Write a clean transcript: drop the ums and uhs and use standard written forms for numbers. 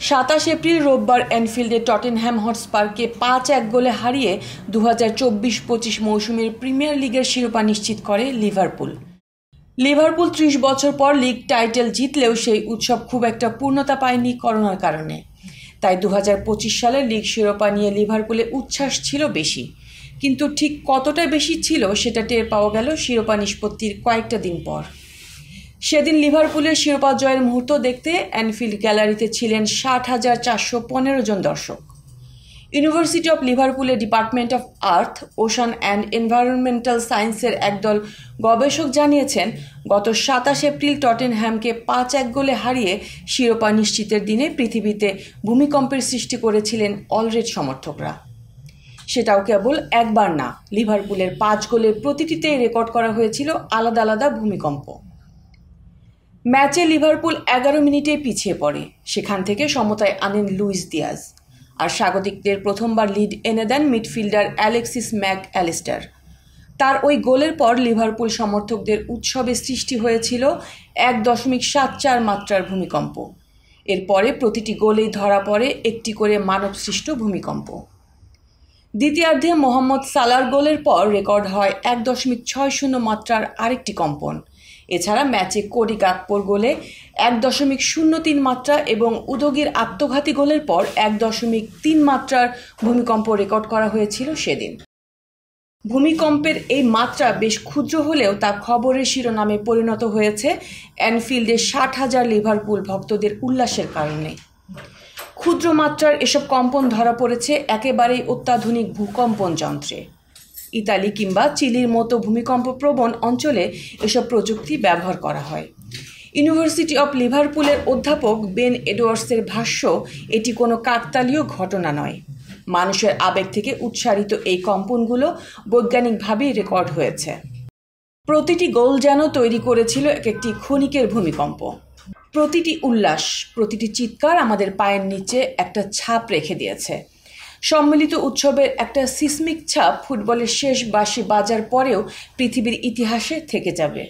27 April রোববার অ্যানফিল্ডে Tottenham হটস্পারকে 5-1 গোলে হারিয়ে 2024-25 মৌসুমের প্রিমিয়ার লিগের শিরোপা নিশ্চিত করে লিভারপুল। 30 বছর পর লিগ টাইটেল জিতলেও সেই উৎসব খুব একটা পূর্ণতা পায়নি করোনার কারণে। তাই 2025 সালের লিগ শিরোপা নিয়ে লিভারপুলে উচ্ছ্বাস ছিল বেশি, কিন্তু ঠিক কতটা বেশি ছিল সেটা টের পাওয়া গেল শিরোপা নিষ্পত্তির কয়েকটা দিন পর। সেদিন লিভারপুলের শিরোপা জয়ের মুহূর্ত দেখতে অ্যানফিল্ড গ্যালারিতে ছিলেন 60,415 জন দর্শক। ইউনিভার্সিটি অফ লিভারপুলের department of earth, ocean and environmental সায়েন্সের একদল গবেষক জানিয়েছেন, গত 27 এপ্রিল টটেনহ্যামকে 5-1 গোলে হারিয়ে শিরোপা নিশ্চিতের দিনে পৃথিবীতে ভূমিকম্পের সৃষ্টি করেছিলেন অলরেড সমর্থকরা। সেটাও কেবল একবার না, লিভারপুলের 5 গোলের প্রতিটিতেই রেকর্ড করা হয়েছিল আলাদা আলাদা ভূমিকম্প। ম্যাচে লিভারপুল 11 মিনিটেই পিছিয়ে পড়ে, সেখান থেকে সমতায় আনেন লুইস দিয়াজ, আর স্বাগতিকদের প্রথমবার লিড এনে দেন মিডফিল্ডার অ্যালেক্সিস ম্যাক অ্যালিস্টার। তার ওই গোলের পর লিভারপুল সমর্থকদের উৎসবে সৃষ্টি হয়েছিল 1.74 মাত্রার ভূমিকম্প। এরপরে প্রতিটি গোলেই ধরা পড়ে একটি করে মানবসৃষ্ট ভূমিকম্প। দ্বিতীয়ার্ধে মোহাম্মদ সালার গোলের পর রেকর্ড হয় 1.60 মাত্রার আরেকটি কম্পন। এছাড়া ম্যাচে কোডি গাকপোর গোলে 1.03 মাত্রা এবং উদোগির আত্মঘাতী গোলের পর 1.3 মাত্রার ভূমিকম্প রেকর্ড করা হয়েছিল সেদিন। ভূমিকম্পের এই মাত্রা বেশ ক্ষুদ্র হলেও তা খবরের শিরোনামে পরিণত হয়েছে অ্যানফিল্ডে 60,000 লিভারপুল ভক্তদের উল্লাসের কারণে। ক্ষুদ্র মাত্রার এসব কম্পন ধরা পড়েছে একেবারেই অত্যাধুনিক ভূকম্পন যন্ত্রে। ইতালি কিংবা চিলির মতো ভূমিকম্প প্রবণ অঞ্চলে এসব প্রযুক্তি ব্যবহার করা হয়। ইউনিভার্সিটি অফ লিভারপুলের অধ্যাপক বেন এডওয়ার্ডসের ভাষ্য, এটি কোনো কাকতালীয় ঘটনা নয়। মানুষের আবেগ থেকে উৎসারিত এই কম্পনগুলো বৈজ্ঞানিকভাবেই রেকর্ড হয়েছে। প্রতিটি গোল যেন তৈরি করেছিল একটি ক্ষণিকের ভূমিকম্প। প্রতিটি উল্লাস, প্রতিটি চিৎকার আমাদের পায়ের নিচে একটা ছাপ রেখে দিয়েছে। সম্মিলিত উৎসবের একটা সিসমিক ছাপ ফুটবলের শেষ বাঁশি বাজার পরেও পৃথিবীর ইতিহাসে থেকে যাবে।